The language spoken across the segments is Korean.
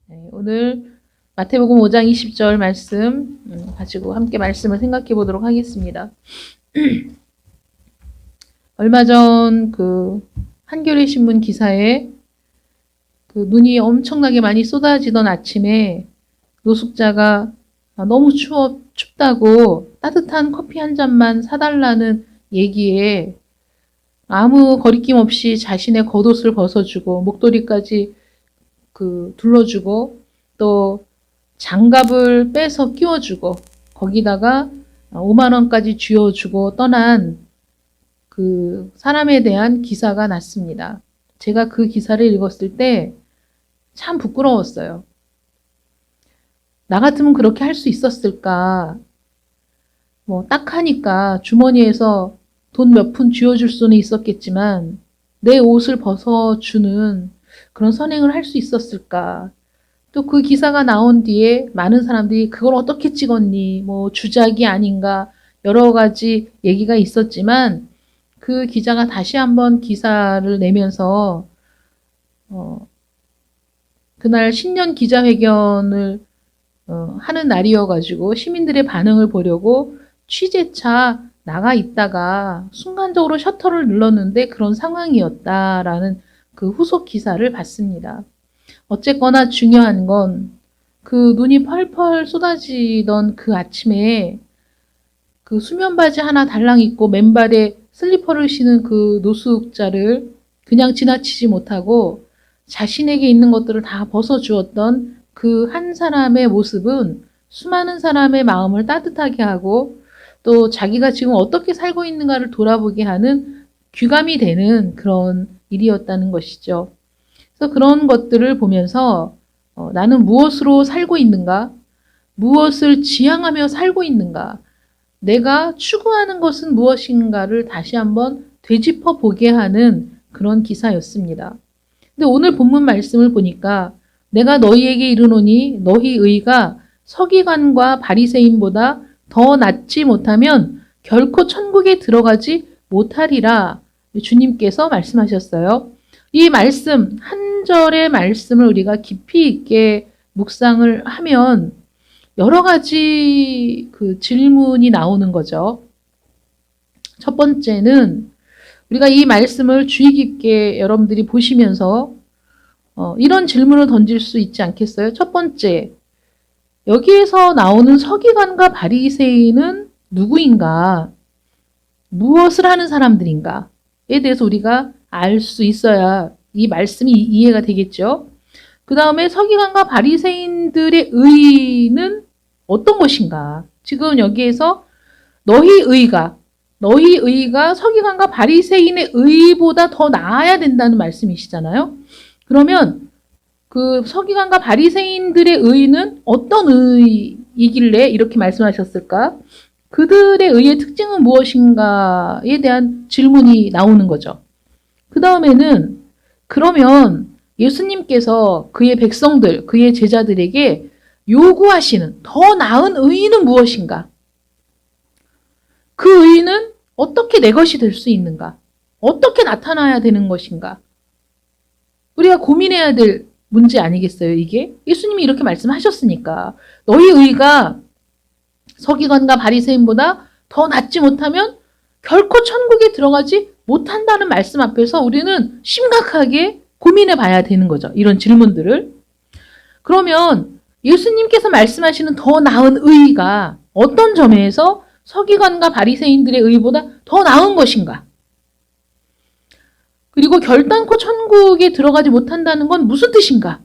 네, 오늘 마태복음 5장 20절 말씀 가지고 함께 말씀을 생각해 보도록 하겠습니다. 얼마 전 한겨레 신문 기사에 눈이 엄청나게 많이 쏟아지던 아침에 노숙자가 너무 춥다고 따뜻한 커피 한 잔만 사달라는 얘기에 아무 거리낌 없이 자신의 겉옷을 벗어주고 목도리까지 둘러주고 또 장갑을 빼서 끼워주고 거기다가 5만 원까지 쥐어주고 떠난 그 사람에 대한 기사가 났습니다. 제가 그 기사를 읽었을 때 참 부끄러웠어요. 나 같으면 그렇게 할 수 있었을까? 딱 하니까 주머니에서 돈 몇 푼 쥐어줄 수는 있었겠지만 내 옷을 벗어주는 그런 선행을 할 수 있었을까? 또 그 기사가 나온 뒤에 많은 사람들이 그걸 어떻게 찍었니? 주작이 아닌가? 여러 가지 얘기가 있었지만 그 기자가 다시 한번 기사를 내면서 그날 신년 기자회견을 하는 날이어가지고 시민들의 반응을 보려고 취재차 나가 있다가 순간적으로 셔터를 눌렀는데 그런 상황이었다라는 그 후속 기사를 봤습니다. 어쨌거나 중요한 건 그 눈이 펄펄 쏟아지던 그 아침에 그 수면 바지 하나 달랑 입고 맨발에 슬리퍼를 신은 그 노숙자를 그냥 지나치지 못하고 자신에게 있는 것들을 다 벗어주었던 그 한 사람의 모습은 수많은 사람의 마음을 따뜻하게 하고 또 자기가 지금 어떻게 살고 있는가를 돌아보게 하는 귀감이 되는 그런 일이었다는 것이죠. 그래서 그런 것들을 보면서 나는 무엇으로 살고 있는가? 무엇을 지향하며 살고 있는가? 내가 추구하는 것은 무엇인가를 다시 한번 되짚어 보게 하는 그런 기사였습니다. 근데 오늘 본문 말씀을 보니까 내가 너희에게 이르노니 너희 의가 서기관과 바리새인보다 더 낫지 못하면 결코 천국에 들어가지 못하리라 주님께서 말씀하셨어요. 이 말씀, 한 절의 말씀을 우리가 깊이 있게 묵상을 하면 여러 가지 질문이 나오는 거죠. 첫 번째는 우리가 이 말씀을 주의 깊게 여러분들이 보시면서 이런 질문을 던질 수 있지 않겠어요? 첫 번째, 여기에서 나오는 서기관과 바리새인은 누구인가? 무엇을 하는 사람들인가에 대해서 우리가 알 수 있어야 이 말씀이 이해가 되겠죠. 그 다음에 서기관과 바리새인들의 의는 어떤 것인가? 지금 여기에서 너희 의가 서기관과 바리새인의 의보다 더 나아야 된다는 말씀이시잖아요. 그러면 그 서기관과 바리새인들의 의는 어떤 의이길래 이렇게 말씀하셨을까? 그들의 의의 특징은 무엇인가에 대한 질문이 나오는 거죠. 그 다음에는 그러면 예수님께서 그의 백성들, 그의 제자들에게 요구하시는 더 나은 의는 무엇인가? 그 의는 어떻게 내 것이 될 수 있는가? 어떻게 나타나야 되는 것인가? 우리가 고민해야 될 문제 아니겠어요, 이게? 예수님이 이렇게 말씀하셨으니까. 너희 의가 서기관과 바리새인보다 더 낫지 못하면 결코 천국에 들어가지 못한다는 말씀 앞에서 우리는 심각하게 고민해 봐야 되는 거죠. 이런 질문들을. 그러면 예수님께서 말씀하시는 더 나은 의가 어떤 점에서 서기관과 바리새인들의 의보다 더 나은 것인가? 그리고 결단코 천국에 들어가지 못한다는 건 무슨 뜻인가?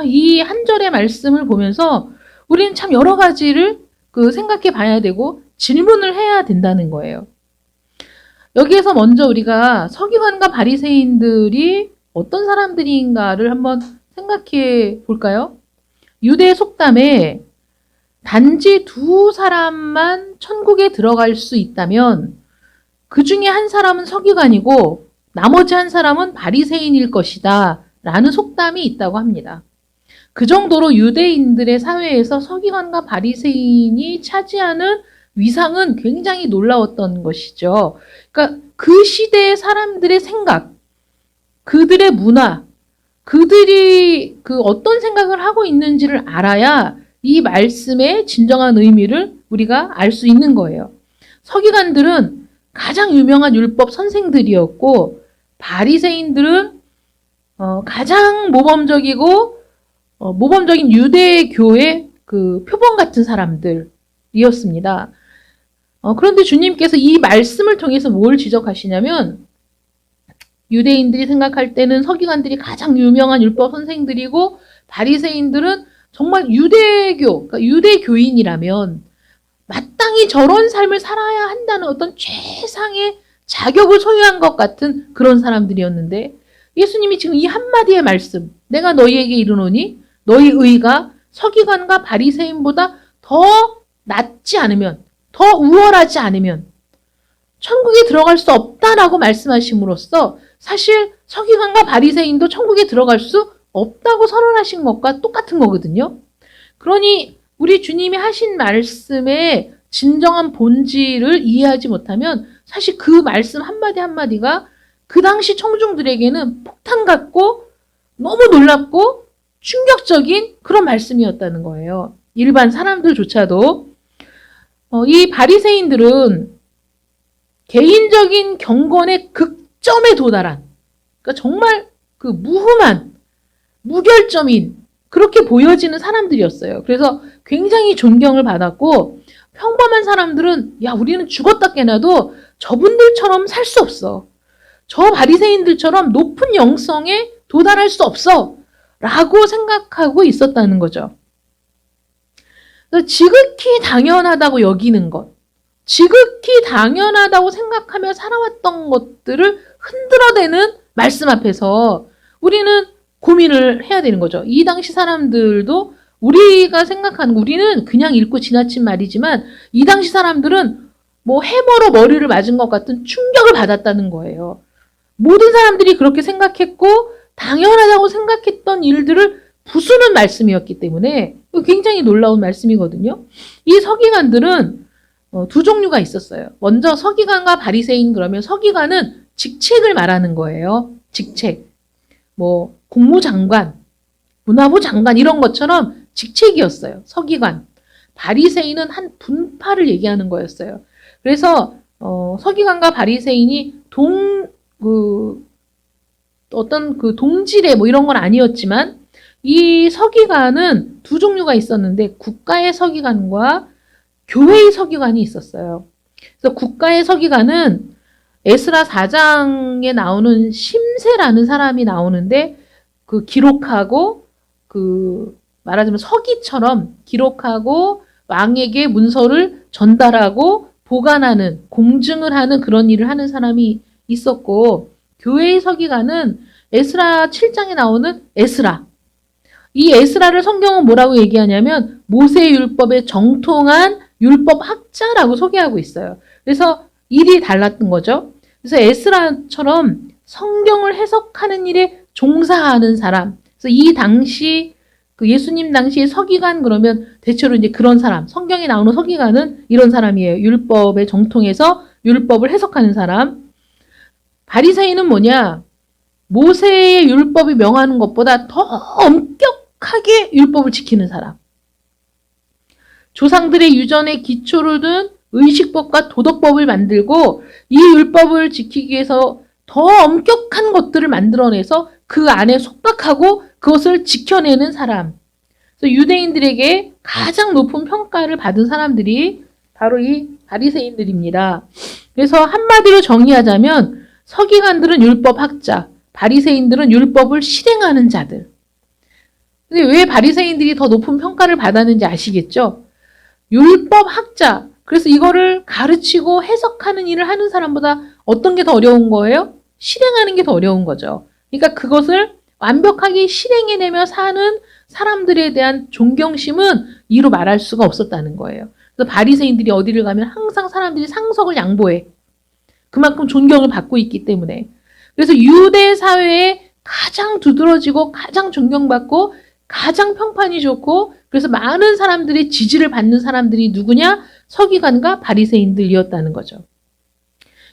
이 한 절의 말씀을 보면서 우리는 참 여러 가지를 생각해 봐야 되고 질문을 해야 된다는 거예요. 여기에서 먼저 우리가 서기관과 바리새인들이 어떤 사람들인가를 한번 생각해 볼까요? 유대 속담에 단지 두 사람만 천국에 들어갈 수 있다면 그 중에 한 사람은 서기관이고 나머지 한 사람은 바리새인일 것이다 라는 속담이 있다고 합니다. 그 정도로 유대인들의 사회에서 서기관과 바리새인이 차지하는 위상은 굉장히 놀라웠던 것이죠. 그러니까 그 시대의 사람들의 생각, 그들의 문화, 그들이 그 어떤 생각을 하고 있는지를 알아야 이 말씀의 진정한 의미를 우리가 알 수 있는 거예요. 서기관들은 가장 유명한 율법 선생들이었고 바리새인들은 가장 모범적인 유대교의 그 표본 같은 사람들이었습니다. 그런데 주님께서 이 말씀을 통해서 뭘 지적하시냐면 유대인들이 생각할 때는 서기관들이 가장 유명한 율법 선생들이고 바리새인들은 정말 유대교, 그러니까 유대교인이라면 마땅히 저런 삶을 살아야 한다는 어떤 최상의 자격을 소유한 것 같은 그런 사람들이었는데 예수님이 지금 이 한마디의 말씀, 내가 너희에게 이르노니 너희 의가 서기관과 바리새인보다 더 낫지 않으면, 더 우월하지 않으면 천국에 들어갈 수 없다라고 말씀하심으로써 사실 서기관과 바리새인도 천국에 들어갈 수 없다고 선언하신 것과 똑같은 거거든요. 그러니 우리 주님이 하신 말씀의 진정한 본질을 이해하지 못하면 사실 그 말씀 한마디 한마디가 그 당시 청중들에게는 폭탄 같고 너무 놀랍고 충격적인 그런 말씀이었다는 거예요. 일반 사람들조차도. 이 바리새인들은 개인적인 경건의 극점에 도달한, 그러니까 정말 그 무흠한, 무결점인 그렇게 보여지는 사람들이었어요. 그래서 굉장히 존경을 받았고 평범한 사람들은 야 우리는 죽었다 깨나도 저분들처럼 살 수 없어. 저 바리새인들처럼 높은 영성에 도달할 수 없어. 라고 생각하고 있었다는 거죠. 지극히 당연하다고 여기는 것, 지극히 당연하다고 생각하며 살아왔던 것들을 흔들어대는 말씀 앞에서 우리는 고민을 해야 되는 거죠. 이 당시 사람들도 우리가 생각하는, 우리는 그냥 읽고 지나친 말이지만 이 당시 사람들은 뭐 해머로 머리를 맞은 것 같은 충격을 받았다는 거예요. 모든 사람들이 그렇게 생각했고 당연하다고 생각했던 일들을 부수는 말씀이었기 때문에 굉장히 놀라운 말씀이거든요. 이 서기관들은 두 종류가 있었어요. 먼저 서기관과 바리새인, 그러면 서기관은 직책을 말하는 거예요. 직책. 뭐 국무장관, 문화부 장관 이런 것처럼 직책이었어요. 서기관. 바리새인은 한 분파를 얘기하는 거였어요. 그래서 서기관과 바리새인이 어떤 그 동질의 뭐 이런 건 아니었지만 이 서기관은 두 종류가 있었는데 국가의 서기관과 교회의 서기관이 있었어요. 그래서 국가의 서기관은 에스라 4장에 나오는 심세라는 사람이 나오는데 그 기록하고 그 말하자면 서기처럼 기록하고 왕에게 문서를 전달하고 보관하는, 공증을 하는 그런 일을 하는 사람이 있었고 교회의 서기관은 에스라 7장에 나오는 에스라. 이 에스라를 성경은 뭐라고 얘기하냐면 모세 율법에 정통한 율법학자라고 소개하고 있어요. 그래서 일이 달랐던 거죠. 그래서 에스라처럼 성경을 해석하는 일에 종사하는 사람. 그래서 이 당시 그 예수님 당시의 서기관 그러면 대체로 이제 그런 사람, 성경에 나오는 서기관은 이런 사람이에요. 율법에 정통해서 율법을 해석하는 사람. 바리새인은 뭐냐? 모세의 율법이 명하는 것보다 더 엄격하게 율법을 지키는 사람. 조상들의 유전에 기초를 둔 의식법과 도덕법을 만들고 이 율법을 지키기 위해서 더 엄격한 것들을 만들어내서 그 안에 속박하고 그것을 지켜내는 사람. 그래서 유대인들에게 가장 높은 평가를 받은 사람들이 바로 이 바리새인들입니다. 그래서 한마디로 정의하자면 서기관들은 율법학자, 바리새인들은 율법을 실행하는 자들. 근데 왜 바리새인들이 더 높은 평가를 받았는지 아시겠죠? 율법학자, 그래서 이거를 가르치고 해석하는 일을 하는 사람보다 어떤 게 더 어려운 거예요? 실행하는 게 더 어려운 거죠. 그러니까 그것을 완벽하게 실행해내며 사는 사람들에 대한 존경심은 이루 말할 수가 없었다는 거예요. 그래서 바리새인들이 어디를 가면 항상 사람들이 상석을 양보해. 그만큼 존경을 받고 있기 때문에. 그래서 유대 사회에 가장 두드러지고 가장 존경받고 가장 평판이 좋고 그래서 많은 사람들의 지지를 받는 사람들이 누구냐? 서기관과 바리새인들이었다는 거죠.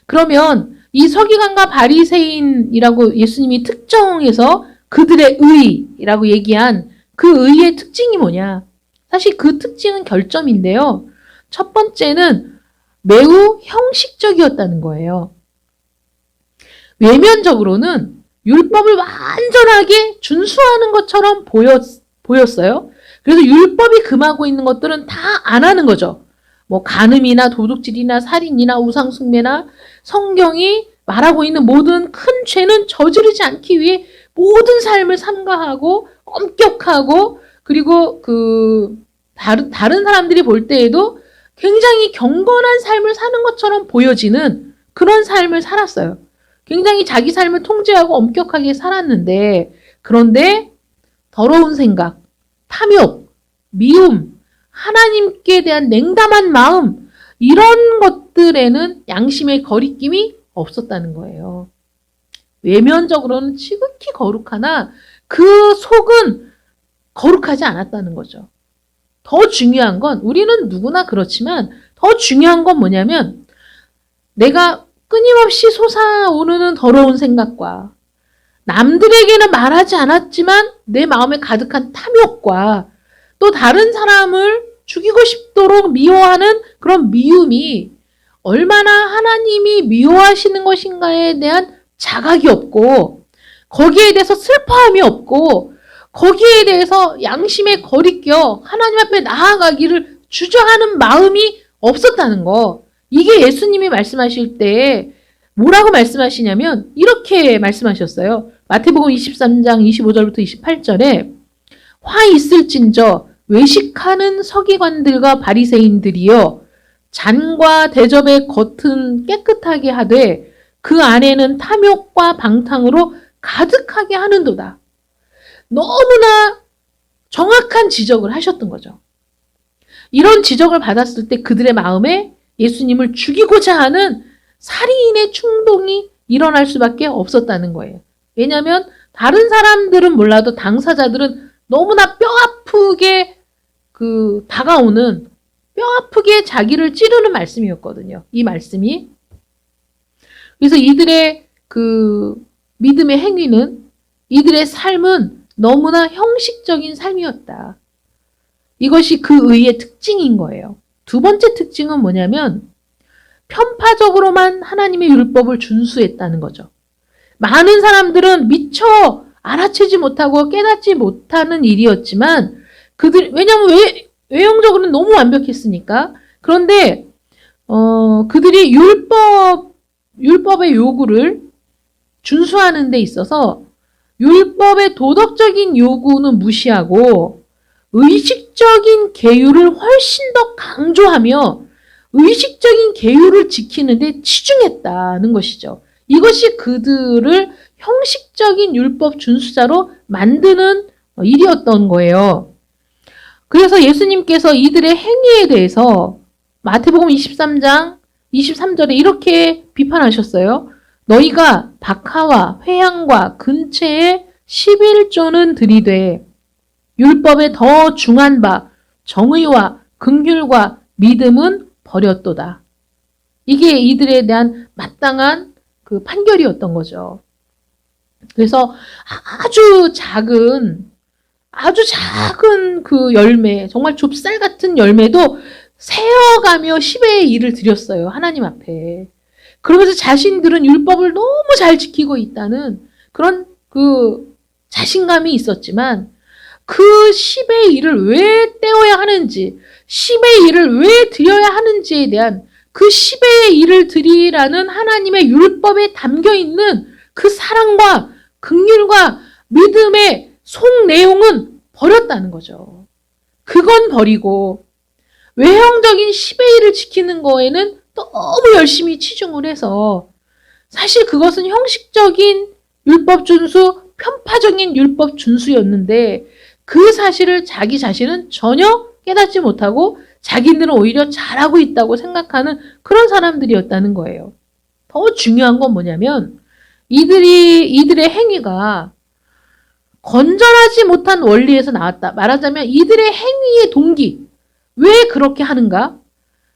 그러면 이 서기관과 바리새인이라고 예수님이 특정해서 그들의 의라고 얘기한 그 의의 특징이 뭐냐? 사실 그 특징은 결점인데요. 첫 번째는 매우 형식적이었다는 거예요. 외면적으로는 율법을 완전하게 준수하는 것처럼 보였어요. 그래서 율법이 금하고 있는 것들은 다 안 하는 거죠. 뭐 간음이나 도둑질이나 살인이나 우상숭배나 성경이 말하고 있는 모든 큰 죄는 저지르지 않기 위해 모든 삶을 삼가하고 엄격하고 그리고 다른 사람들이 볼 때에도 굉장히 경건한 삶을 사는 것처럼 보여지는 그런 삶을 살았어요. 굉장히 자기 삶을 통제하고 엄격하게 살았는데 그런데 더러운 생각, 탐욕, 미움, 하나님께 대한 냉담한 마음 이런 것들에는 양심의 거리낌이 없었다는 거예요. 외면적으로는 지극히 거룩하나 그 속은 거룩하지 않았다는 거죠. 더 중요한 건 우리는 누구나 그렇지만 더 중요한 건 뭐냐면 내가 끊임없이 솟아오르는 더러운 생각과 남들에게는 말하지 않았지만 내 마음에 가득한 탐욕과 또 다른 사람을 죽이고 싶도록 미워하는 그런 미움이 얼마나 하나님이 미워하시는 것인가에 대한 자각이 없고 거기에 대해서 슬퍼함이 없고 거기에 대해서 양심에 거리껴 하나님 앞에 나아가기를 주저하는 마음이 없었다는 거. 이게 예수님이 말씀하실 때 뭐라고 말씀하시냐면 이렇게 말씀하셨어요. 마태복음 23장 25절부터 28절에 화 있을진저 외식하는 서기관들과 바리새인들이여 잔과 대접의 겉은 깨끗하게 하되 그 안에는 탐욕과 방탕으로 가득하게 하는도다. 너무나 정확한 지적을 하셨던 거죠. 이런 지적을 받았을 때 그들의 마음에 예수님을 죽이고자 하는 살인의 충동이 일어날 수밖에 없었다는 거예요. 왜냐하면 다른 사람들은 몰라도 당사자들은 너무나 뼈아프게 다가오는 뼈아프게 자기를 찌르는 말씀이었거든요. 이 말씀이. 그래서 이들의 믿음의 행위는 이들의 삶은 너무나 형식적인 삶이었다. 이것이 그 의의 특징인 거예요. 두 번째 특징은 뭐냐면 편파적으로만 하나님의 율법을 준수했다는 거죠. 많은 사람들은 미처 알아채지 못하고 깨닫지 못하는 일이었지만 왜냐하면 외형적으로는 너무 완벽했으니까. 그런데 그들이 율법의 요구를 준수하는 데 있어서 율법의 도덕적인 요구는 무시하고 의식적인 계율을 훨씬 더 강조하며 의식적인 계율을 지키는 데 치중했다는 것이죠. 이것이 그들을 형식적인 율법 준수자로 만드는 일이었던 거예요. 그래서 예수님께서 이들의 행위에 대해서 마태복음 23장 23절에 이렇게 비판하셨어요. 너희가 박하와 회향과 근체에 11조는 들이되 율법에 더 중한 바 정의와 긍휼과 믿음은 버렸도다. 이게 이들에 대한 마땅한 판결이었던 거죠. 그래서 아주 작은 그 열매, 정말 좁쌀 같은 열매도 세어가며 10의 1을 드렸어요. 하나님 앞에. 그러면서 자신들은 율법을 너무 잘 지키고 있다는 그런 자신감이 있었지만 그 10의 1을 왜 떼어야 하는지, 10의 1을 왜 드려야 하는지에 대한 그 10의 1을 드리라는 하나님의 율법에 담겨있는 그 사랑과 긍휼과 믿음의 속 내용은 버렸다는 거죠. 그건 버리고 외형적인 10의 1을 지키는 거에는 너무 열심히 치중을 해서 사실 그것은 형식적인 율법 준수, 편파적인 율법 준수였는데 그 사실을 자기 자신은 전혀 깨닫지 못하고 자기들은 오히려 잘하고 있다고 생각하는 그런 사람들이었다는 거예요. 더 중요한 건 뭐냐면 이들의 행위가 건전하지 못한 원리에서 나왔다. 말하자면 이들의 행위의 동기, 왜 그렇게 하는가?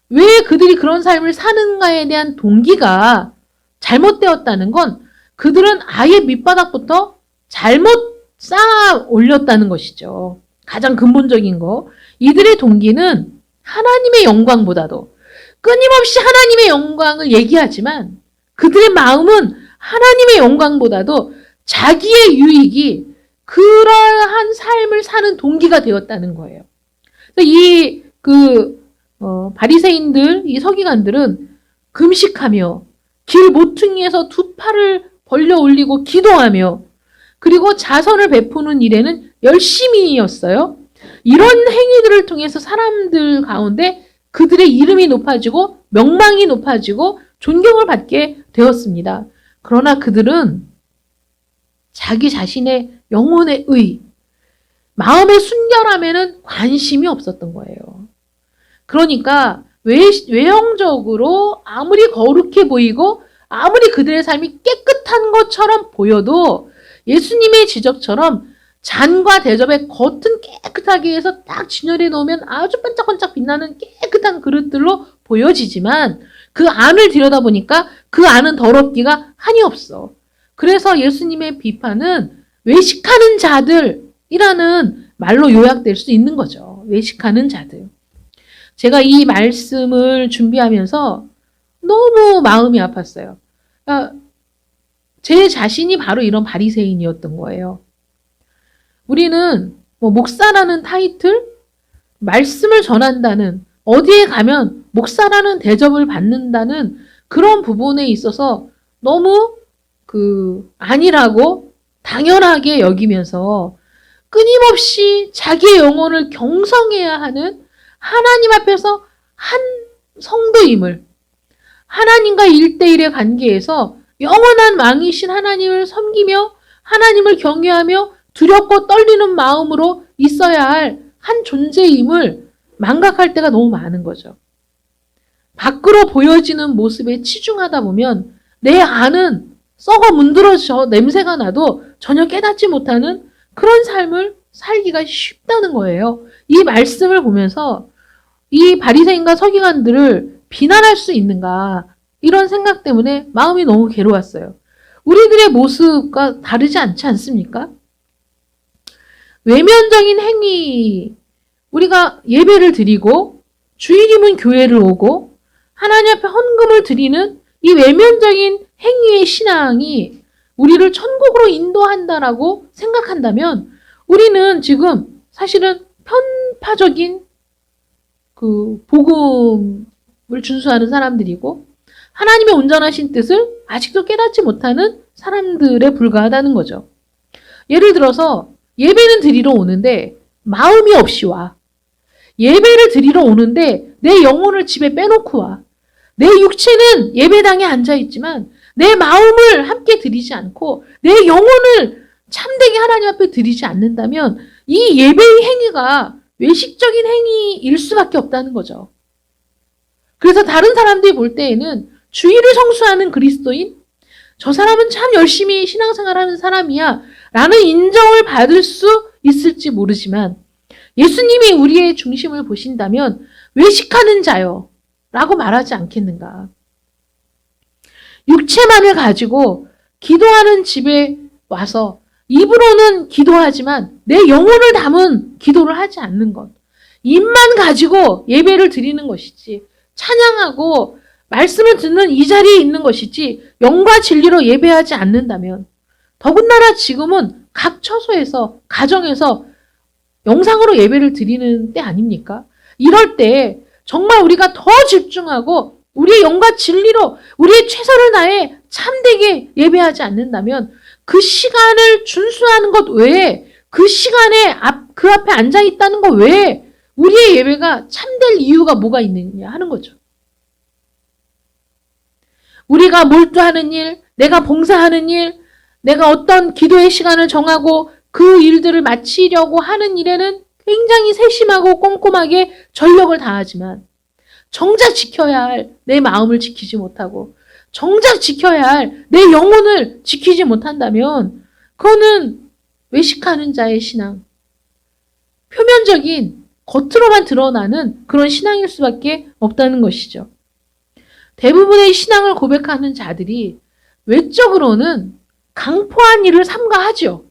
왜 그들이 그런 삶을 사는가에 대한 동기가 잘못되었다는 건 그들은 아예 밑바닥부터 잘못 쌓아 올렸다는 것이죠. 가장 근본적인 거. 이들의 동기는 하나님의 영광보다도 끊임없이 하나님의 영광을 얘기하지만 그들의 마음은 하나님의 영광보다도 자기의 유익이 그러한 삶을 사는 동기가 되었다는 거예요. 바리새인들, 이 서기관들은 금식하며 길 모퉁이에서 두 팔을 벌려 올리고 기도하며 그리고 자선을 베푸는 일에는 열심히였어요. 이런 행위들을 통해서 사람들 가운데 그들의 이름이 높아지고 명망이 높아지고 존경을 받게 되었습니다. 그러나 그들은 자기 자신의 영혼의 의, 마음의 순결함에는 관심이 없었던 거예요. 그러니까 외형적으로 아무리 거룩해 보이고 아무리 그들의 삶이 깨끗한 것처럼 보여도 예수님의 지적처럼 잔과 대접의 겉은 깨끗하게 해서 딱 진열해 놓으면 아주 반짝반짝 빛나는 깨끗한 그릇들로 보여지지만 그 안을 들여다보니까 그 안은 더럽기가 한이 없어. 그래서 예수님의 비판은 외식하는 자들이라는 말로 요약될 수 있는 거죠. 외식하는 자들. 제가 이 말씀을 준비하면서 너무 마음이 아팠어요. 제 자신이 바로 이런 바리새인이었던 거예요. 우리는 목사라는 타이틀, 말씀을 전한다는, 어디에 가면 목사라는 대접을 받는다는 그런 부분에 있어서 너무 아니라고 당연하게 여기면서 끊임없이 자기의 영혼을 경성해야 하는 하나님 앞에서 한 성도임을, 하나님과 1대1의 관계에서 영원한 왕이신 하나님을 섬기며 하나님을 경외하며 두렵고 떨리는 마음으로 있어야 할 한 존재임을 망각할 때가 너무 많은 거죠. 밖으로 보여지는 모습에 치중하다 보면 내 안은 썩어 문드러져 냄새가 나도 전혀 깨닫지 못하는 그런 삶을 살기가 쉽다는 거예요. 이 말씀을 보면서 이 바리새인과 서기관들을 비난할 수 있는가 이런 생각 때문에 마음이 너무 괴로웠어요. 우리들의 모습과 다르지 않지 않습니까? 외면적인 행위, 우리가 예배를 드리고 주일이면 교회를 오고 하나님 앞에 헌금을 드리는 이 외면적인 행위의 신앙이 우리를 천국으로 인도한다라고 생각한다면 우리는 지금 사실은 편파적인 복음을 준수하는 사람들이고 하나님의 온전하신 뜻을 아직도 깨닫지 못하는 사람들에 불과하다는 거죠. 예를 들어서 예배는 드리러 오는데 마음이 없이 와. 예배를 드리러 오는데 내 영혼을 집에 빼놓고 와. 내 육체는 예배당에 앉아있지만 내 마음을 함께 드리지 않고 내 영혼을 참되게 하나님 앞에 드리지 않는다면 이 예배의 행위가 외식적인 행위일 수밖에 없다는 거죠. 그래서 다른 사람들이 볼 때에는 주일을 성수하는 그리스도인, 저 사람은 참 열심히 신앙생활하는 사람이야 라는 인정을 받을 수 있을지 모르지만 예수님이 우리의 중심을 보신다면 외식하는 자요 라고 말하지 않겠는가. 육체만을 가지고 기도하는 집에 와서 입으로는 기도하지만 내 영혼을 담은 기도를 하지 않는 것. 입만 가지고 예배를 드리는 것이지 찬양하고 말씀을 듣는 이 자리에 있는 것이지 영과 진리로 예배하지 않는다면 더군다나 지금은 각 처소에서 가정에서 영상으로 예배를 드리는 때 아닙니까? 이럴 때 정말 우리가 더 집중하고 우리의 영과 진리로 우리의 최선을 다해 참되게 예배하지 않는다면 그 시간을 준수하는 것 외에 그 시간에 그 앞에 앉아 있다는 것 외에 우리의 예배가 참될 이유가 뭐가 있느냐 하는 거죠. 우리가 몰두하는 일, 내가 봉사하는 일, 내가 어떤 기도의 시간을 정하고 그 일들을 마치려고 하는 일에는 굉장히 세심하고 꼼꼼하게 전력을 다하지만 정작 지켜야 할 내 마음을 지키지 못하고 정작 지켜야 할 내 영혼을 지키지 못한다면 그거는 외식하는 자의 신앙, 표면적인 겉으로만 드러나는 그런 신앙일 수밖에 없다는 것이죠. 대부분의 신앙을 고백하는 자들이 외적으로는 강포한 일을 삼가하죠.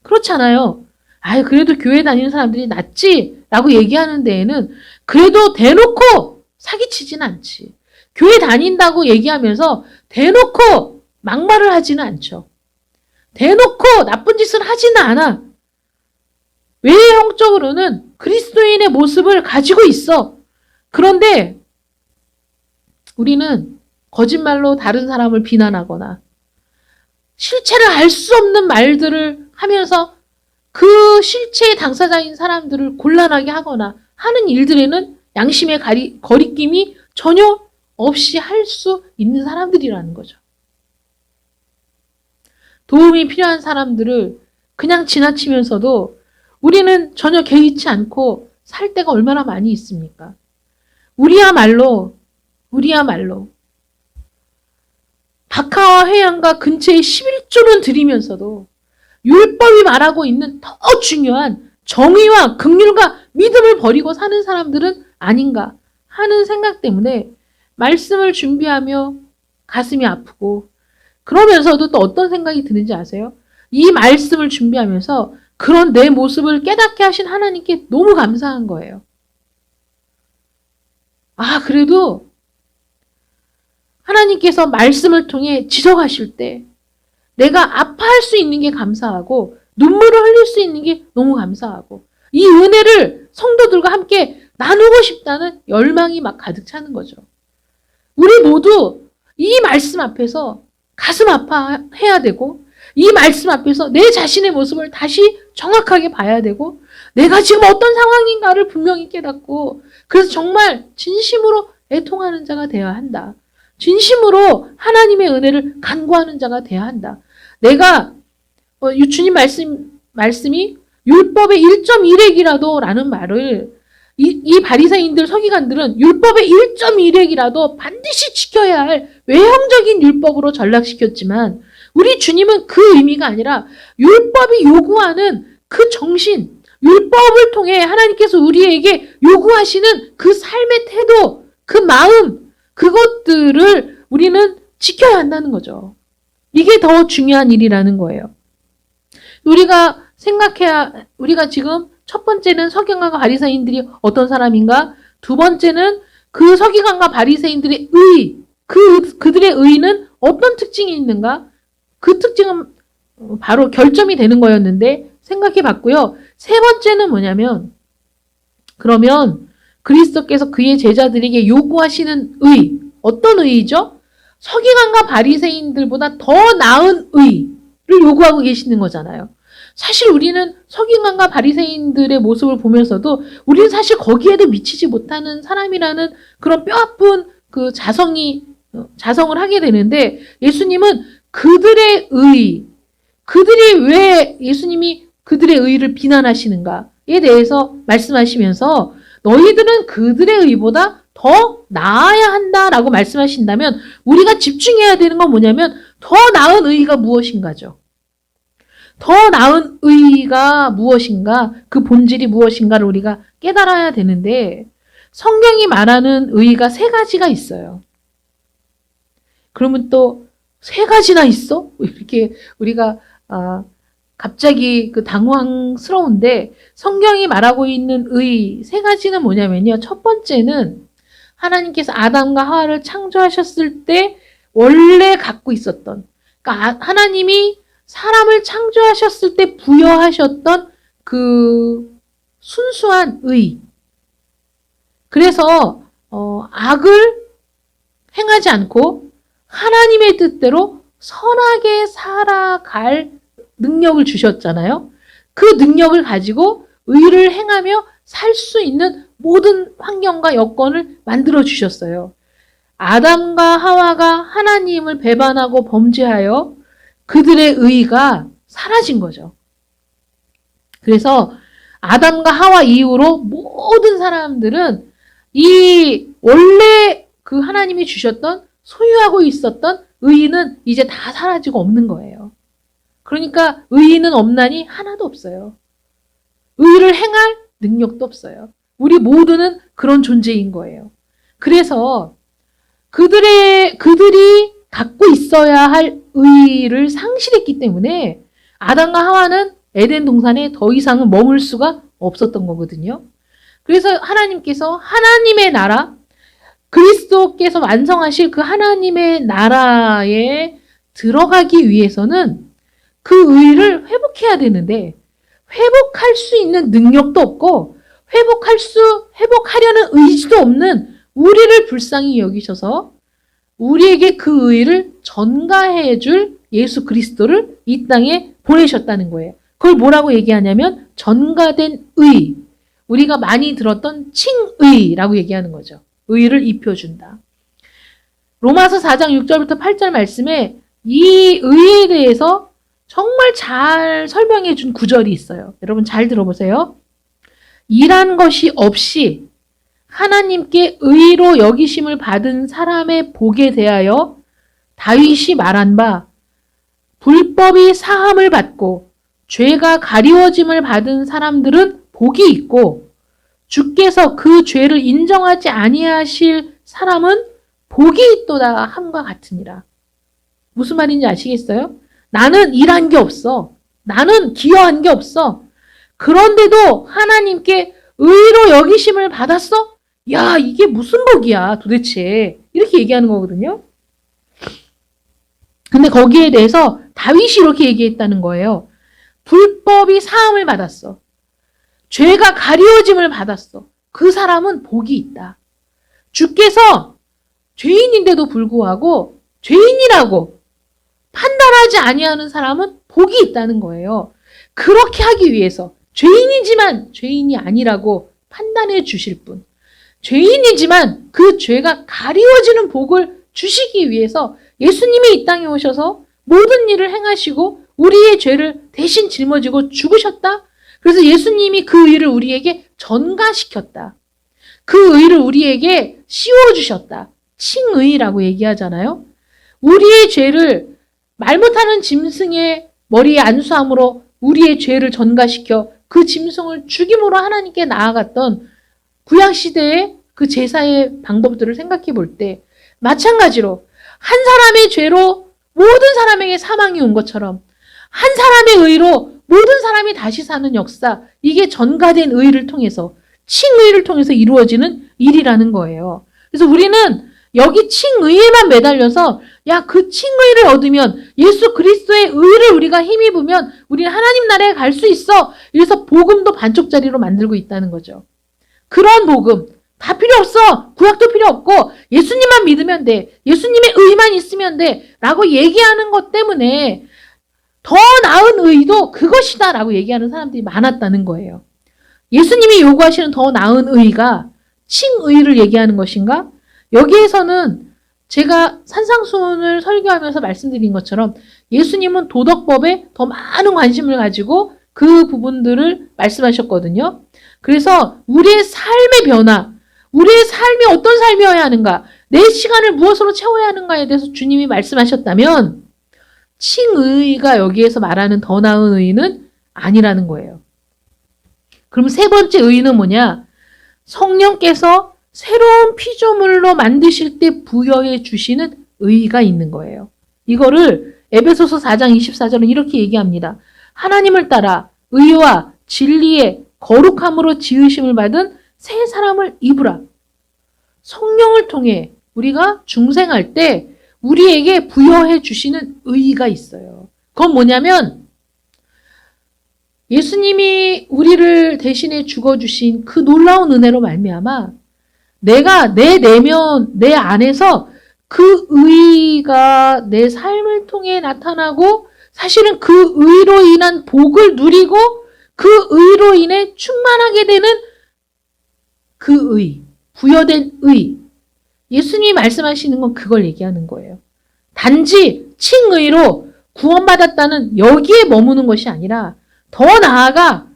그렇잖아요. 아유, 그래도 교회 다니는 사람들이 낫지? 라고 얘기하는 데에는 그래도 대놓고 사기치진 않지. 교회 다닌다고 얘기하면서 대놓고 막말을 하지는 않죠. 대놓고 나쁜 짓을 하지는 않아. 외형적으로는 그리스도인의 모습을 가지고 있어. 그런데 우리는 거짓말로 다른 사람을 비난하거나 실체를 알 수 없는 말들을 하면서 그 실체의 당사자인 사람들을 곤란하게 하거나 하는 일들에는 양심의 거리낌이 전혀 없이 할 수 있는 사람들이라는 거죠. 도움이 필요한 사람들을 그냥 지나치면서도 우리는 전혀 개의치 않고 살 때가 얼마나 많이 있습니까? 우리야말로 박하와 회양과 근처에 11조는 드리면서도 율법이 말하고 있는 더 중요한 정의와 긍휼과 믿음을 버리고 사는 사람들은 아닌가 하는 생각 때문에 말씀을 준비하며 가슴이 아프고, 그러면서도 또 어떤 생각이 드는지 아세요? 이 말씀을 준비하면서 그런 내 모습을 깨닫게 하신 하나님께 너무 감사한 거예요. 그래도 하나님께서 말씀을 통해 지적하실 때 내가 아파할 수 있는 게 감사하고 눈물을 흘릴 수 있는 게 너무 감사하고 이 은혜를 성도들과 함께 나누고 싶다는 열망이 막 가득 차는 거죠. 우리 모두 이 말씀 앞에서 가슴 아파해야 되고 이 말씀 앞에서 내 자신의 모습을 다시 정확하게 봐야 되고 내가 지금 어떤 상황인가를 분명히 깨닫고 그래서 정말 진심으로 애통하는 자가 되어야 한다. 진심으로 하나님의 은혜를 간구하는 자가 되어야 한다. 내가 주님 말씀이 율법의 1.1획이라도 라는 말을 이 바리새인들 서기관들은 율법의 1.1획이라도 반드시 지켜야 할 외형적인 율법으로 전락시켰지만 우리 주님은 그 의미가 아니라 율법이 요구하는 그 정신, 율법을 통해 하나님께서 우리에게 요구하시는 그 삶의 태도, 그 마음, 그것들을 우리는 지켜야 한다는 거죠. 이게 더 중요한 일이라는 거예요. 우리가 지금 첫 번째는 서기관과 바리새인들이 어떤 사람인가? 두 번째는 그 서기관과 바리새인들의 의, 그들의 의는 어떤 특징이 있는가? 그 특징은 바로 결점이 되는 거였는데 생각해 봤고요. 세 번째는 뭐냐면, 그러면 그리스도께서 그의 제자들에게 요구하시는 의, 어떤 의죠? 서기관과 바리새인들보다 더 나은 의를 요구하고 계시는 거잖아요. 사실 우리는 서기관과 바리새인들의 모습을 보면서도 우리는 사실 거기에도 미치지 못하는 사람이라는 그런 뼈아픈 그 자성을 하게 되는데 예수님은 그들의 의, 그들이 왜 예수님이 그들의 의를 비난하시는가에 대해서 말씀하시면서 너희들은 그들의 의보다 더 나아야 한다라고 말씀하신다면 우리가 집중해야 되는 건 뭐냐면 더 나은 의가 무엇인가죠. 더 나은 의가 무엇인가, 그 본질이 무엇인가를 우리가 깨달아야 되는데 성경이 말하는 의가 세 가지가 있어요. 그러면 또 세 가지나 있어? 이렇게 우리가 갑자기 그 당황스러운데 성경이 말하고 있는 의 세 가지는 뭐냐면요. 첫 번째는 하나님께서 아담과 하와를 창조하셨을 때 원래 갖고 있었던, 그러니까 하나님이 사람을 창조하셨을 때 부여하셨던 그 순수한 의. 그래서 악을 행하지 않고 하나님의 뜻대로 선하게 살아갈 능력을 주셨잖아요. 그 능력을 가지고 의를 행하며 살 수 있는 모든 환경과 여건을 만들어 주셨어요. 아담과 하와가 하나님을 배반하고 범죄하여 그들의 의가 사라진 거죠. 그래서 아담과 하와 이후로 모든 사람들은 이 원래 그 하나님이 주셨던 소유하고 있었던 의는 이제 다 사라지고 없는 거예요. 그러니까 의는 없나니 하나도 없어요. 의를 행할 능력도 없어요. 우리 모두는 그런 존재인 거예요. 그래서 그들이 갖고 있어야 할 의를 상실했기 때문에 아담과 하와는 에덴 동산에 더 이상은 머물 수가 없었던 거거든요. 그래서 하나님께서 하나님의 나라, 그리스도께서 완성하실 그 하나님의 나라에 들어가기 위해서는 그 의를 회복해야 되는데 회복할 수 있는 능력도 없고 회복하려는 의지도 없는 우리를 불쌍히 여기셔서 우리에게 그 의를 전가해 줄 예수 그리스도를 이 땅에 보내셨다는 거예요. 그걸 뭐라고 얘기하냐면 전가된 의. 우리가 많이 들었던 칭의라고 얘기하는 거죠. 의를 입혀준다. 로마서 4장 6절부터 8절 말씀에 이 의에 대해서 정말 잘 설명해 준 구절이 있어요. 여러분 잘 들어보세요. 일한 것이 없이 하나님께 의로 여기심을 받은 사람의 복에 대하여 다윗이 말한 바 불법이 사함을 받고 죄가 가리워짐을 받은 사람들은 복이 있고 주께서 그 죄를 인정하지 아니하실 사람은 복이 있도다 함과 같으니라. 무슨 말인지 아시겠어요? 나는 일한 게 없어. 나는 기여한 게 없어. 그런데도 하나님께 의로 여기심을 받았어? 야, 이게 무슨 복이야 도대체. 이렇게 얘기하는 거거든요. 근데 거기에 대해서 다윗이 이렇게 얘기했다는 거예요. 불법이 사함을 받았어. 죄가 가리워짐을 받았어. 그 사람은 복이 있다. 주께서 죄인인데도 불구하고 죄인이라고 판단하지 아니하는 사람은 복이 있다는 거예요. 그렇게 하기 위해서 죄인이지만 죄인이 아니라고 판단해 주실 분, 죄인이지만 그 죄가 가리워지는 복을 주시기 위해서 예수님이 이 땅에 오셔서 모든 일을 행하시고 우리의 죄를 대신 짊어지고 죽으셨다. 그래서 예수님이 그 의를 우리에게 전가시켰다. 그 의를 우리에게 씌워주셨다. 칭의라고 얘기하잖아요. 우리의 죄를 말 못하는 짐승의 머리에 안수함으로 우리의 죄를 전가시켜 그 짐승을 죽임으로 하나님께 나아갔던 구약시대의 그 제사의 방법들을 생각해 볼 때 마찬가지로 한 사람의 죄로 모든 사람에게 사망이 온 것처럼 한 사람의 의로 모든 사람이 다시 사는 역사, 이게 전가된 의를 통해서 칭의를 통해서 이루어지는 일이라는 거예요. 그래서 우리는 여기 칭의에만 매달려서 야, 그 칭의를 얻으면 예수 그리스도의 의를 우리가 힘입으면 우리는 하나님 나라에 갈 수 있어. 이래서 복음도 반쪽짜리로 만들고 있다는 거죠. 그런 복음 다 필요 없어. 구약도 필요 없고 예수님만 믿으면 돼. 예수님의 의만 있으면 돼. 라고 얘기하는 것 때문에 더 나은 의도 그것이다 라고 얘기하는 사람들이 많았다는 거예요. 예수님이 요구하시는 더 나은 의가 칭의를 얘기하는 것인가? 여기에서는 제가 산상수훈을 설교하면서 말씀드린 것처럼 예수님은 도덕법에 더 많은 관심을 가지고 그 부분들을 말씀하셨거든요. 그래서 우리의 삶의 변화, 우리의 삶이 어떤 삶이어야 하는가, 내 시간을 무엇으로 채워야 하는가에 대해서 주님이 말씀하셨다면 칭의가 여기에서 말하는 더 나은 의는 아니라는 거예요. 그럼 세 번째 의는 뭐냐? 성령께서 새로운 피조물로 만드실 때 부여해 주시는 의가 있는 거예요. 이거를 에베소서 4장 24절은 이렇게 얘기합니다. 하나님을 따라 의와 진리의 거룩함으로 지으심을 받은 새 사람을 입으라. 성령을 통해 우리가 중생할 때 우리에게 부여해 주시는 의가 있어요. 그건 뭐냐면 예수님이 우리를 대신해 죽어주신 그 놀라운 은혜로 말미암아 내가 내 내면, 내 안에서 그 의가 내 삶을 통해 나타나고 사실은 그 의로 인한 복을 누리고 그 의로 인해 충만하게 되는 그 의, 부여된 의. 예수님이 말씀하시는 건 그걸 얘기하는 거예요. 단지 칭의로 구원받았다는 여기에 머무는 것이 아니라 더 나아가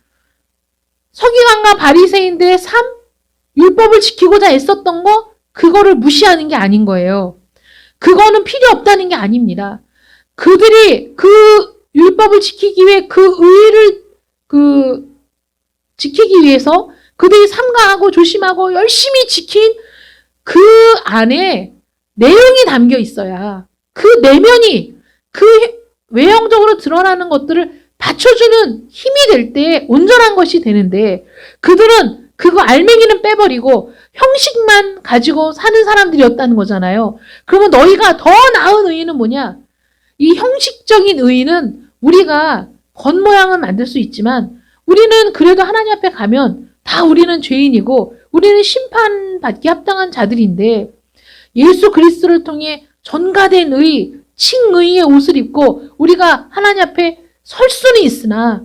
서기관과 바리새인들의 삶, 율법을 지키고자 애썼던 거, 그거를 무시하는 게 아닌 거예요. 그거는 필요 없다는 게 아닙니다. 그들이 그 율법을 지키기 위해 그 의를 지키기 위해서 그들이 삼가하고 조심하고 열심히 지킨 그 안에 내용이 담겨 있어야 그 내면이 그 외형적으로 드러나는 것들을 다 받쳐주는 힘이 될 때 온전한 것이 되는데 그들은 그거 알맹이는 빼버리고 형식만 가지고 사는 사람들이었다는 거잖아요. 그러면 너희가 더 나은 의의는 뭐냐? 이 형식적인 의의는 우리가 겉모양은 만들 수 있지만 우리는 그래도 하나님 앞에 가면 다 우리는 죄인이고 우리는 심판받기 합당한 자들인데 예수 그리스도를 통해 전가된 의, 칭의의 옷을 입고 우리가 하나님 앞에 설 수는 있으나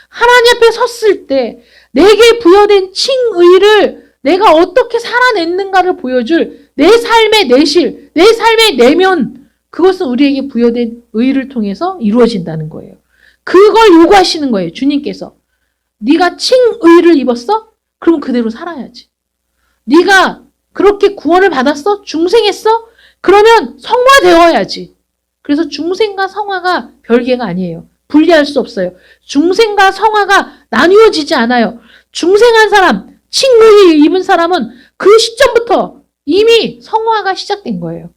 하나님 앞에 섰을 때 내게 부여된 칭의를 내가 어떻게 살아냈는가를 보여줄 내 삶의 내실, 내 삶의 내면, 그것은 우리에게 부여된 의를 통해서 이루어진다는 거예요. 그걸 요구하시는 거예요, 주님께서. 네가 칭의를 입었어? 그럼 그대로 살아야지. 네가 그렇게 구원을 받았어? 중생했어? 그러면 성화되어야지. 그래서 중생과 성화가 별개가 아니에요. 분리할 수 없어요. 중생과 성화가 나뉘어지지 않아요. 중생한 사람, 칭의를 입은 사람은 그 시점부터 이미 성화가 시작된 거예요.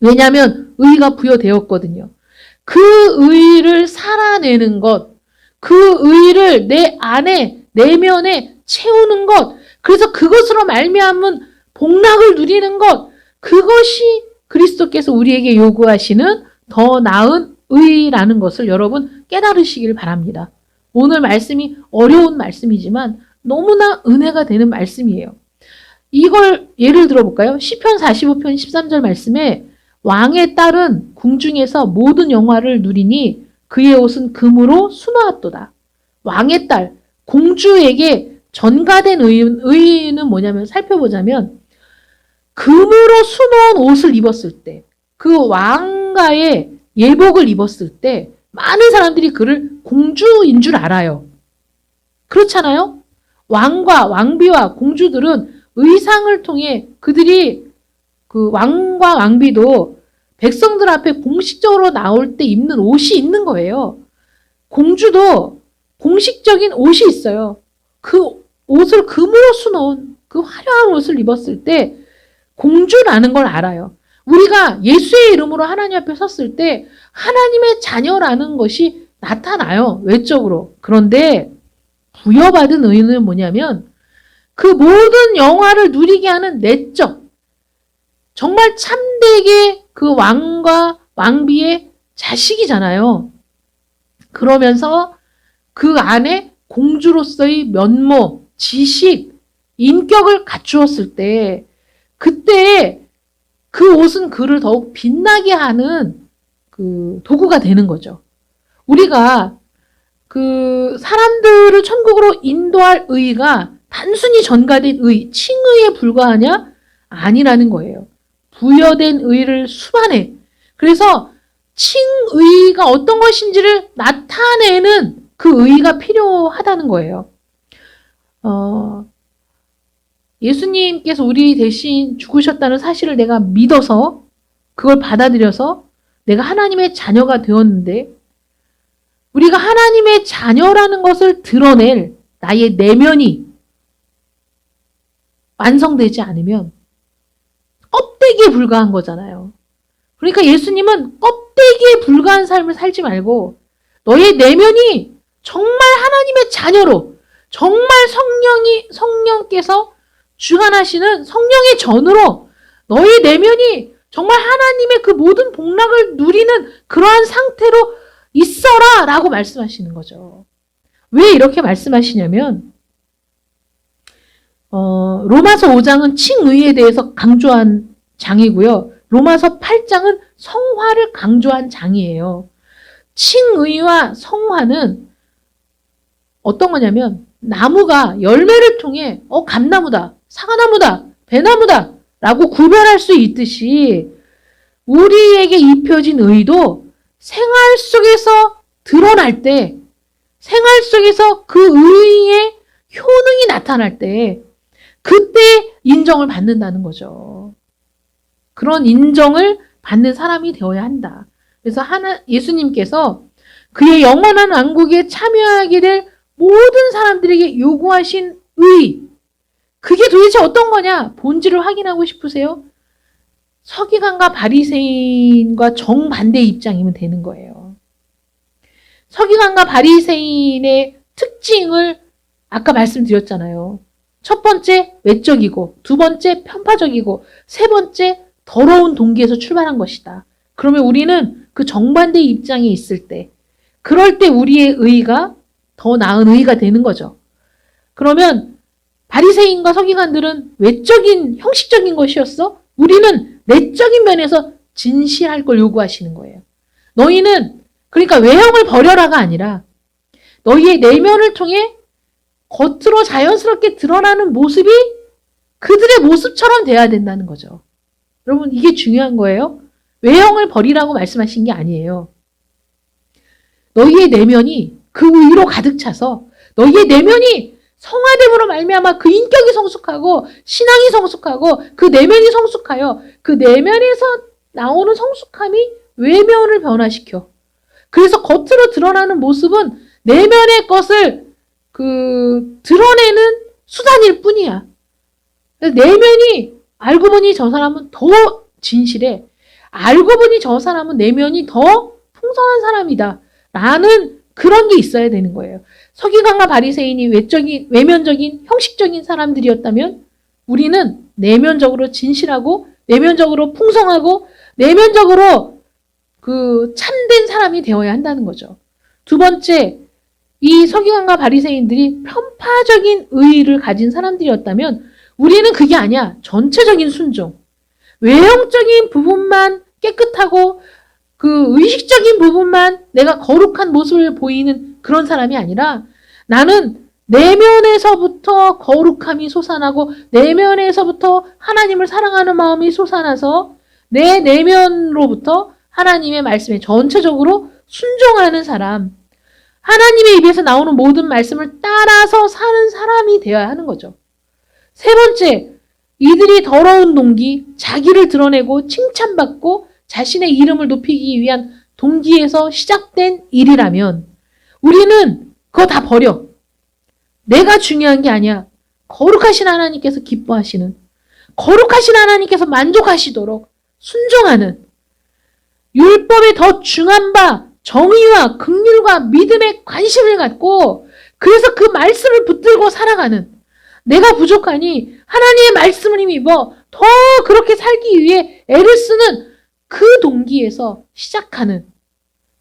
왜냐하면 의가 부여되었거든요. 그 의를 살아내는 것, 그 의를 내 안에, 내면에 채우는 것, 그래서 그것으로 말미암은 복락을 누리는 것, 그것이 그리스도께서 우리에게 요구하시는 더 나은 의라는 것을 여러분 깨달으시길 바랍니다. 오늘 말씀이 어려운 말씀이지만 너무나 은혜가 되는 말씀이에요. 이걸 예를 들어볼까요? 시편 45편 13절 말씀에 왕의 딸은 궁중에서 모든 영화를 누리니 그의 옷은 금으로 수놓았도다. 왕의 딸, 공주에게 전가된 의의는 뭐냐면 살펴보자면 금으로 수놓은 옷을 입었을 때, 그 왕가의 예복을 입었을 때 많은 사람들이 그를 공주인 줄 알아요. 그렇잖아요? 왕과 왕비와 공주들은 의상을 통해 그들이 그 왕과 왕비도 백성들 앞에 공식적으로 나올 때 입는 옷이 있는 거예요. 공주도 공식적인 옷이 있어요. 그 옷을 금으로 수놓은 그 화려한 옷을 입었을 때 공주라는 걸 알아요. 우리가 예수의 이름으로 하나님 앞에 섰을 때 하나님의 자녀라는 것이 나타나요. 외적으로. 그런데 부여받은 의는 뭐냐면 그 모든 영화를 누리게 하는 내적, 정말 참되게 그 왕과 왕비의 자식이잖아요. 그러면서 그 안에 공주로서의 면모, 지식, 인격을 갖추었을 때 그때 그 옷은 그를 더욱 빛나게 하는 그 도구가 되는 거죠. 우리가 그 사람들을 천국으로 인도할 의가 단순히 전가된 의, 칭의에 불과하냐? 아니라는 거예요. 부여된 의를 수반해. 그래서 칭의가 어떤 것인지를 나타내는 그 의가 필요하다는 거예요. 예수님께서 우리 대신 죽으셨다는 사실을 내가 믿어서 그걸 받아들여서 내가 하나님의 자녀가 되었는데 우리가 하나님의 자녀라는 것을 드러낼 나의 내면이 완성되지 않으면 껍데기에 불과한 거잖아요. 그러니까 예수님은 껍데기에 불과한 삶을 살지 말고 너의 내면이 정말 하나님의 자녀로 정말 성령께서 주관하시는 성령의 전으로 너의 내면이 정말 하나님의 그 모든 복락을 누리는 그러한 상태로 있어라 라고 말씀하시는 거죠. 왜 이렇게 말씀하시냐면 로마서 5장은 칭의에 대해서 강조한 장이고요. 로마서 8장은 성화를 강조한 장이에요. 칭의와 성화는 어떤 거냐면 나무가 열매를 통해 감나무다, 사과나무다, 배나무다 라고 구별할 수 있듯이 우리에게 입혀진 의도 생활 속에서 드러날 때, 생활 속에서 그 의의 효능이 나타날 때 그때 인정을 받는다는 거죠. 그런 인정을 받는 사람이 되어야 한다. 그래서 예수님께서 그의 영원한 왕국에 참여하게 될 모든 사람들에게 요구하신 의, 그게 도대체 어떤 거냐? 본질을 확인하고 싶으세요? 서기관과 바리새인과 정반대의 입장이면 되는 거예요. 서기관과 바리새인의 특징을 아까 말씀드렸잖아요. 첫 번째 외적이고, 두 번째 편파적이고, 세 번째 더러운 동기에서 출발한 것이다. 그러면 우리는 그 정반대의 입장에 있을 때, 그럴 때 우리의 의가 더 나은 의가 되는 거죠. 그러면 바리새인과 서기관들은 외적인 형식적인 것이었어? 우리는 내적인 면에서 진실할 걸 요구하시는 거예요. 너희는 그러니까 외형을 버려라가 아니라 너희의 내면을 통해 겉으로 자연스럽게 드러나는 모습이 그들의 모습처럼 돼야 된다는 거죠. 여러분 이게 중요한 거예요. 외형을 버리라고 말씀하신 게 아니에요. 너희의 내면이 그 의로 가득 차서 너희의 내면이 성화됨으로 말미암아 그 인격이 성숙하고 신앙이 성숙하고 그 내면이 성숙하여 그 내면에서 나오는 성숙함이 외면을 변화시켜. 그래서 겉으로 드러나는 모습은 내면의 것을 드러내는 수단일 뿐이야. 내면이 알고 보니 저 사람은 더 진실해. 알고 보니 저 사람은 내면이 더 풍성한 사람이다. 라는 그런 게 있어야 되는 거예요. 서기관과 바리새인이 외면적인 형식적인 사람들이었다면 우리는 내면적으로 진실하고 내면적으로 풍성하고 내면적으로 참된 사람이 되어야 한다는 거죠. 두 번째, 이 서기관과 바리새인들이 편파적인 의의를 가진 사람들이었다면 우리는 그게 아니야. 전체적인 순종. 외형적인 부분만 깨끗하고 의식적인 부분만 내가 거룩한 모습을 보이는 그런 사람이 아니라 나는 내면에서부터 거룩함이 솟아나고 내면에서부터 하나님을 사랑하는 마음이 솟아나서 내 내면으로부터 하나님의 말씀에 전체적으로 순종하는 사람, 하나님의 입에서 나오는 모든 말씀을 따라서 사는 사람이 되어야 하는 거죠. 세 번째, 이들이 더러운 동기, 자기를 드러내고 칭찬받고 자신의 이름을 높이기 위한 동기에서 시작된 일이라면 우리는 그거 다 버려. 내가 중요한 게 아니야. 거룩하신 하나님께서 기뻐하시는, 거룩하신 하나님께서 만족하시도록 순종하는, 율법에 더 중한 바 정의와 긍휼과 믿음에 관심을 갖고 그래서 그 말씀을 붙들고 살아가는, 내가 부족하니 하나님의 말씀을 힘입어 더 그렇게 살기 위해 애를 쓰는 그 동기에서 시작하는,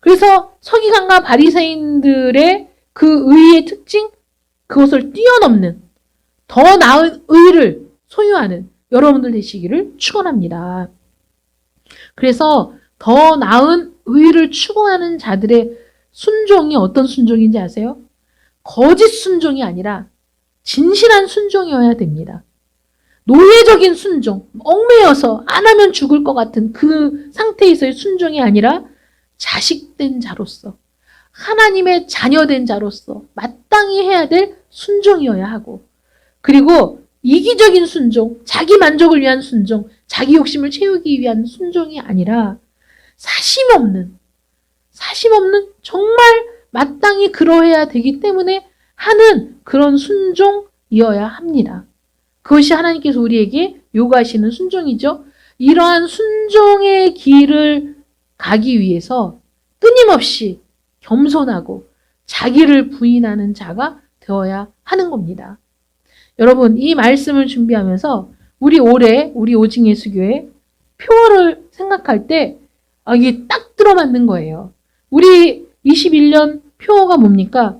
그래서 서기관과 바리새인들의 그 의의 특징, 그것을 뛰어넘는 더 나은 의를 소유하는 여러분들 되시기를 축원합니다. 그래서 더 나은 의를 추구하는 자들의 순종이 어떤 순종인지 아세요? 거짓 순종이 아니라 진실한 순종이어야 됩니다. 노예적인 순종, 얽매여서 안 하면 죽을 것 같은 그 상태에서의 순종이 아니라 자식된 자로서, 하나님의 자녀된 자로서 마땅히 해야 될 순종이어야 하고, 그리고 이기적인 순종, 자기 만족을 위한 순종, 자기 욕심을 채우기 위한 순종이 아니라 사심 없는 정말 마땅히 그러해야 되기 때문에 하는 그런 순종이어야 합니다. 그것이 하나님께서 우리에게 요구하시는 순종이죠. 이러한 순종의 길을 가기 위해서 끊임없이 겸손하고 자기를 부인하는 자가 되어야 하는 겁니다. 여러분, 이 말씀을 준비하면서 우리 오징예수교회 표어를 생각할 때 이게 딱 들어맞는 거예요. 우리 21년 표어가 뭡니까?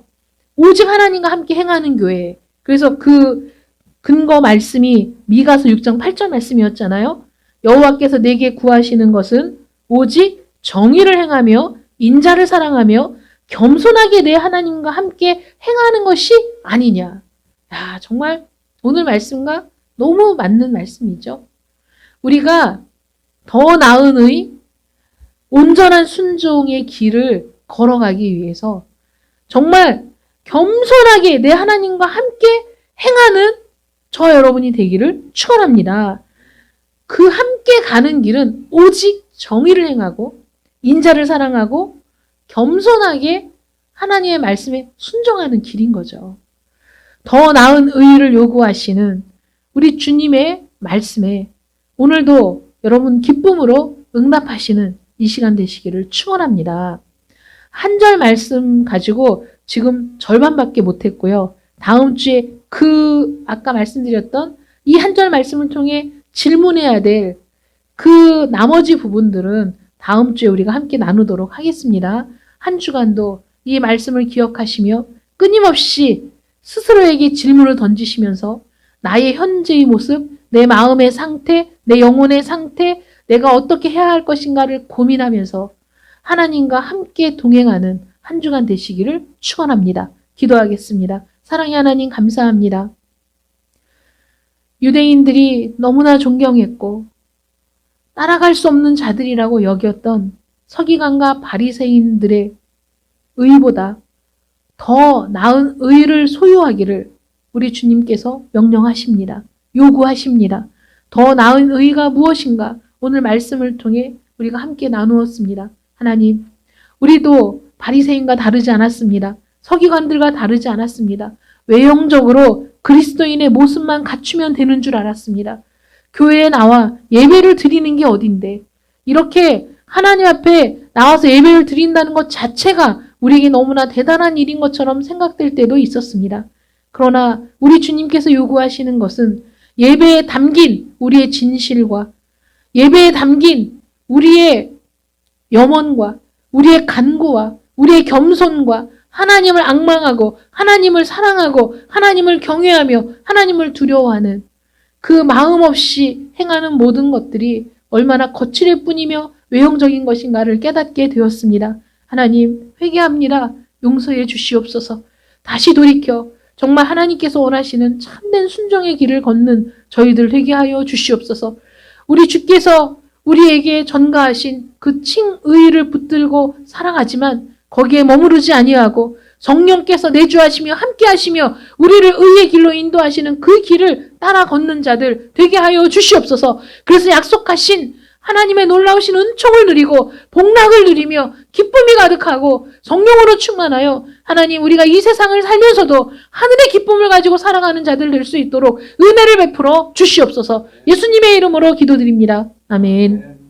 오직 하나님과 함께 행하는 교회. 그래서 그 근거 말씀이 미가서 6장 8절 말씀이었잖아요. 여호와께서 내게 구하시는 것은 오직 정의를 행하며 인자를 사랑하며 겸손하게 내 하나님과 함께 행하는 것이 아니냐. 야, 정말 오늘 말씀과 너무 맞는 말씀이죠. 우리가 더 나은 의, 온전한 순종의 길을 걸어가기 위해서 정말 겸손하게 내 하나님과 함께 행하는 저 여러분이 되기를 축원합니다. 그 함께 가는 길은 오직 정의를 행하고 인자를 사랑하고 겸손하게 하나님의 말씀에 순종하는 길인 거죠. 더 나은 의를 요구하시는 우리 주님의 말씀에 오늘도 여러분 기쁨으로 응답하시는 이 시간 되시기를 축원합니다. 한 절 말씀 가지고 지금 절반밖에 못했고요. 다음 주에 아까 말씀드렸던 이 한 절 말씀을 통해 질문해야 될 그 나머지 부분들은 다음 주에 우리가 함께 나누도록 하겠습니다. 한 주간도 이 말씀을 기억하시며 끊임없이 스스로에게 질문을 던지시면서 나의 현재의 모습, 내 마음의 상태, 내 영혼의 상태, 내가 어떻게 해야 할 것인가를 고민하면서 하나님과 함께 동행하는 한 주간 되시기를 축원합니다. 기도하겠습니다. 사랑의 하나님 감사합니다. 유대인들이 너무나 존경했고 따라갈 수 없는 자들이라고 여겼던 서기관과 바리새인들의 의보다 더 나은 의를 소유하기를 우리 주님께서 명령하십니다. 요구하십니다. 더 나은 의가 무엇인가 오늘 말씀을 통해 우리가 함께 나누었습니다. 하나님, 우리도 바리새인과 다르지 않았습니다. 서기관들과 다르지 않았습니다. 외형적으로 그리스도인의 모습만 갖추면 되는 줄 알았습니다. 교회에 나와 예배를 드리는 게 어딘데 이렇게 하나님 앞에 나와서 예배를 드린다는 것 자체가 우리에게 너무나 대단한 일인 것처럼 생각될 때도 있었습니다. 그러나 우리 주님께서 요구하시는 것은 예배에 담긴 우리의 진실과 예배에 담긴 우리의 염원과 우리의 간구와 우리의 겸손과 하나님을 앙망하고 하나님을 사랑하고 하나님을 경외하며 하나님을 두려워하는 그 마음 없이 행하는 모든 것들이 얼마나 거칠을 뿐이며 외형적인 것인가를 깨닫게 되었습니다. 하나님, 회개합니다. 용서해 주시옵소서. 다시 돌이켜 정말 하나님께서 원하시는 참된 순종의 길을 걷는 저희들 회개하여 주시옵소서. 우리 주께서 우리에게 전가하신 그 칭의를 붙들고 살아가지만 거기에 머무르지 아니하고 성령께서 내주하시며 함께하시며 우리를 의의 길로 인도하시는 그 길을 따라 걷는 자들 되게 하여 주시옵소서. 그래서 약속하신 하나님의 놀라우신 은총을 누리고 복락을 누리며 기쁨이 가득하고 성령으로 충만하여 하나님 우리가 이 세상을 살면서도 하늘의 기쁨을 가지고 살아가는 자들 될 수 있도록 은혜를 베풀어 주시옵소서. 예수님의 이름으로 기도드립니다. 아멘.